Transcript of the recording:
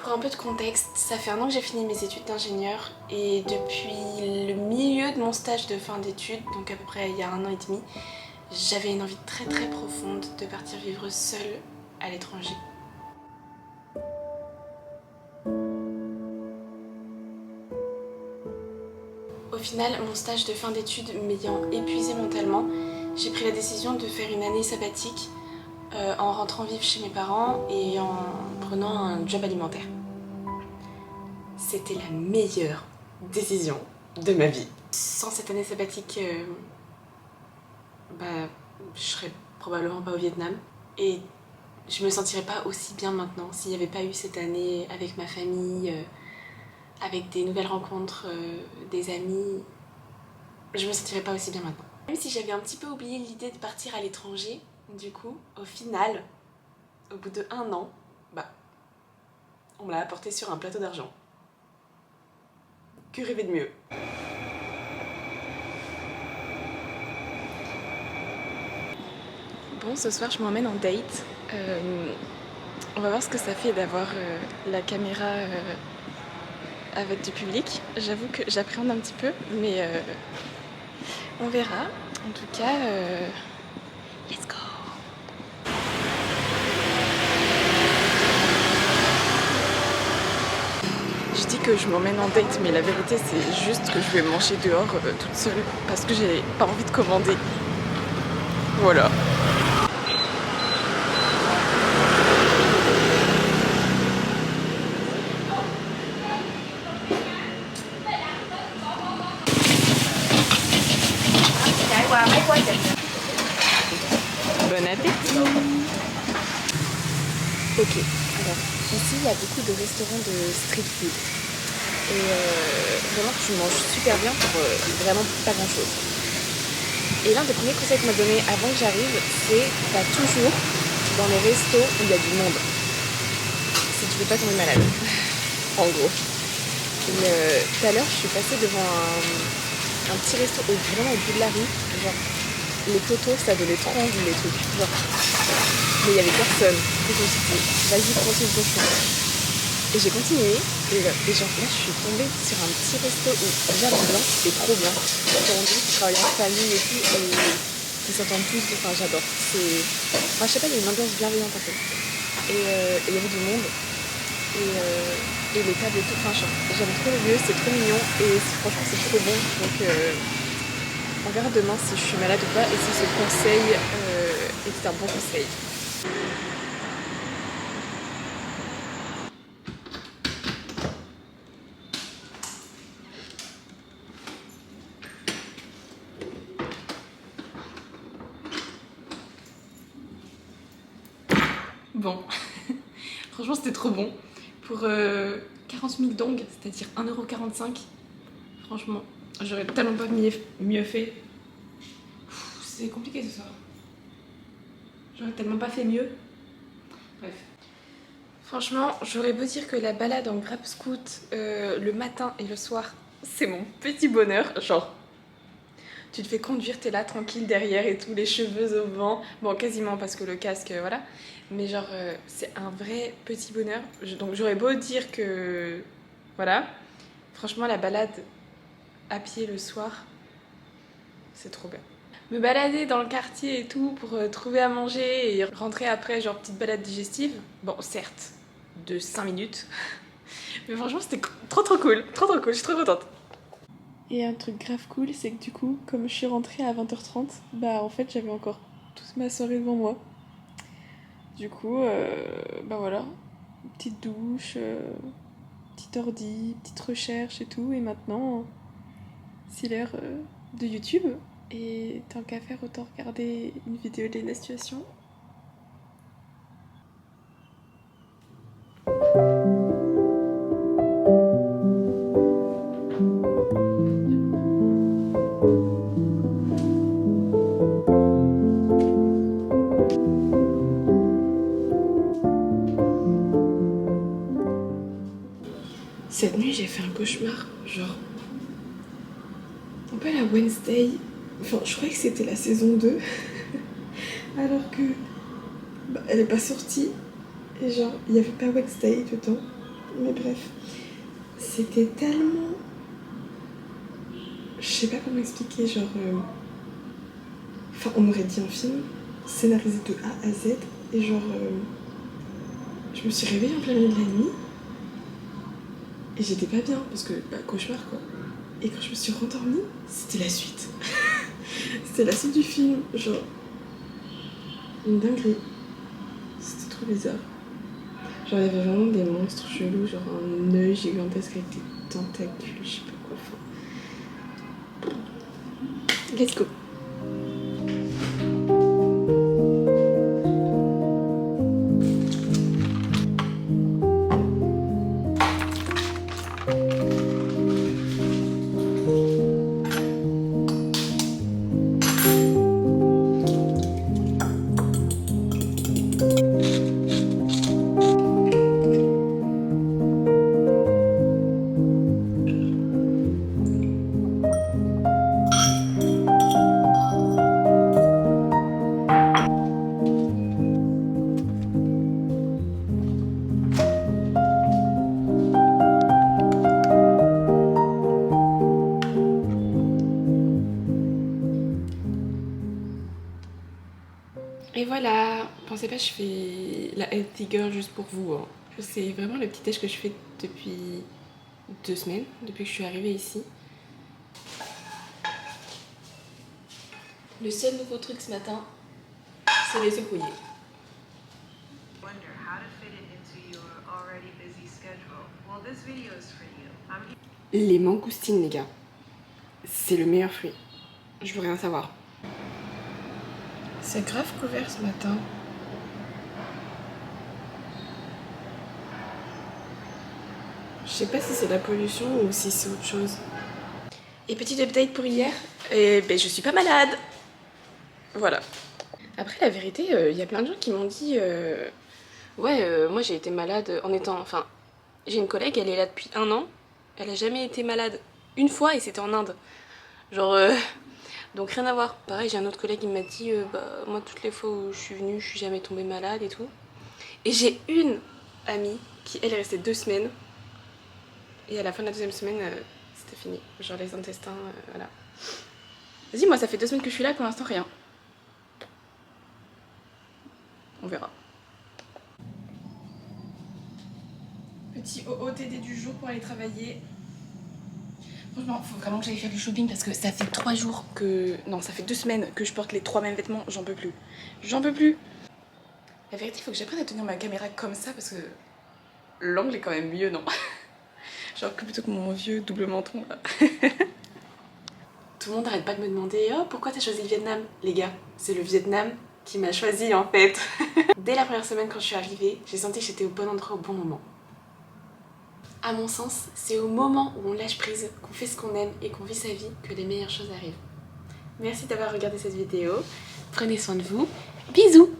Pour un peu de contexte, ça fait 1 an que j'ai fini mes études d'ingénieur et depuis le milieu de mon stage de fin d'études, donc à peu près il y a 1 an et demi, j'avais une envie très profonde de partir vivre seule à l'étranger. Au final, mon stage de fin d'études m'ayant épuisée mentalement, j'ai pris la décision de faire une année sabbatique en rentrant vivre chez mes parents et en prenant un job alimentaire. C'était la meilleure décision de ma vie. Sans cette année sabbatique, je serais probablement pas au Vietnam. Et je me sentirais pas aussi bien maintenant s'il n'y avait pas eu cette année avec ma famille, avec des nouvelles rencontres, des amis. Je me sentirais pas aussi bien maintenant. Même si j'avais un petit peu oublié l'idée de partir à l'étranger, du coup, au final, au bout de 1 an, on me l'a apporté sur un plateau d'argent. Que rêver de mieux? Bon, ce soir je m'emmène en date. On va voir ce que ça fait d'avoir la caméra avec du public. J'avoue que j'appréhende un petit peu, mais on verra. En tout cas, let's go! Je dis que je m'emmène en date, mais la vérité c'est juste que je vais manger dehors toute seule parce que j'ai pas envie de commander. Voilà. Bon appétit. Ok, alors ici il y a beaucoup de restaurants de street food et vraiment tu manges super bien pour vraiment pas grand chose. Et l'un des premiers conseils qu'on m'a donné avant que j'arrive, c'est pas toujours dans les restos où il y a du monde si tu veux pas tomber malade, en gros. Et tout à l'heure je suis passée devant un petit resto vraiment au bout de la rue, genre les poteaux ça donnait trop envie les trucs, genre. Mais il n'y avait personne. Et je me suis dit, vas-y, continue ton chemin. Et j'ai continué. Et genre là, je suis tombée sur un petit resto où déjà l'ambiance c'était trop bien. Genre, on dirait qu'ils travaillent en famille et tout. Et ils s'entendent tous. Enfin, j'adore. Enfin, je sais pas, il y a une ambiance bienveillante un peu. Et il y avait du monde. Et les tables et tout. Enfin, j'aime trop le lieu, c'est trop mignon. Et franchement, c'est trop bon. Donc, on verra demain si je suis malade ou pas. Et si ce conseil est un bon conseil. Bon, franchement c'était trop bon. Pour 40 000 dong, c'est-à-dire 1,45 €, franchement, j'aurais tellement pas mieux fait. C'est compliqué ce soir. J'aurais tellement pas fait mieux. Bref. Franchement, j'aurais beau dire que la balade en Grab Scoot le matin et le soir, c'est mon petit bonheur. Genre, tu te fais conduire, t'es là tranquille derrière et tout, les cheveux au vent. Bon, quasiment parce que le casque, voilà. Mais genre, c'est un vrai petit bonheur. Donc j'aurais beau dire que... Voilà. Franchement, la balade à pied le soir, c'est trop bien. Me balader dans le quartier et tout pour trouver à manger et rentrer après, genre petite balade digestive. Bon, certes, de 5 minutes. Mais franchement, c'était trop cool. Trop cool, je suis trop contente. Et un truc grave cool, c'est que du coup, comme je suis rentrée à 20h30, en fait, j'avais encore toute ma soirée devant moi. Du coup, voilà, petite douche, petite ordi, petite recherche et tout. Et maintenant, c'est l'heure de YouTube. Et tant qu'à faire, autant regarder une vidéo de Lena Situation. Cette nuit, j'ai fait un cauchemar, genre un peu la Wednesday. Enfin, je croyais que c'était la saison 2, alors que elle est pas sortie. Et genre, il y avait pas Wednesday dedans. Mais bref, c'était tellement... Je sais pas comment expliquer, genre... Enfin, on aurait dit un film scénarisé de A à Z, et genre... Je me suis réveillée en plein milieu de la nuit, et j'étais pas bien, parce que, bah, cauchemar quoi. Et quand je me suis rendormie, c'était la suite. C'était la suite du film, genre... Une dinguerie. C'était trop bizarre. Genre, il y avait vraiment des monstres chelous, genre un œil gigantesque avec des tentacules, je sais pas quoi. Enfin... Let's go. Et voilà, pensez pas, je fais la healthy girl juste pour vous. Hein. C'est vraiment le petit déj que je fais depuis 2 semaines, depuis que je suis arrivée ici. Le seul nouveau truc ce matin, c'est les œufs brouillés. Les mangoustines, les gars, c'est le meilleur fruit. Je veux rien savoir. C'est grave couvert ce matin. Je sais pas si c'est la pollution ou si c'est autre chose. Et petit update pour hier, ben, je suis pas malade. Voilà. Après la vérité, y a plein de gens qui m'ont dit ouais, moi j'ai été malade en étant... Enfin, j'ai une collègue, elle est là depuis 1 an. Elle a jamais été malade une fois et c'était en Inde. Genre... Donc rien à voir. Pareil, j'ai un autre collègue qui m'a dit bah, moi toutes les fois où je suis venue, je suis jamais tombée malade et tout. Et j'ai une amie qui elle est restée 2 semaines. Et à la fin de la 2e semaine, c'était fini. Genre les intestins, voilà. Vas-y, moi ça fait 2 semaines que je suis là, pour l'instant rien. On verra. Petit OOTD du jour pour aller travailler. Franchement, faut vraiment que j'aille faire du shopping parce que ça fait 3 jours que... Non, ça fait 2 semaines que je porte les 3 mêmes vêtements, j'en peux plus. J'en peux plus. La vérité, il faut que j'apprenne à tenir ma caméra comme ça parce que l'angle est quand même mieux, non? Genre que plutôt que mon vieux double menton là. Tout le monde arrête pas de me demander oh pourquoi t'as choisi le Vietnam? Les gars, c'est le Vietnam qui m'a choisi en fait. Dès la première semaine quand je suis arrivée, j'ai senti que j'étais au bon endroit au bon moment. À mon sens, c'est au moment où on lâche prise, qu'on fait ce qu'on aime et qu'on vit sa vie que les meilleures choses arrivent. Merci d'avoir regardé cette vidéo. Prenez soin de vous. Bisous!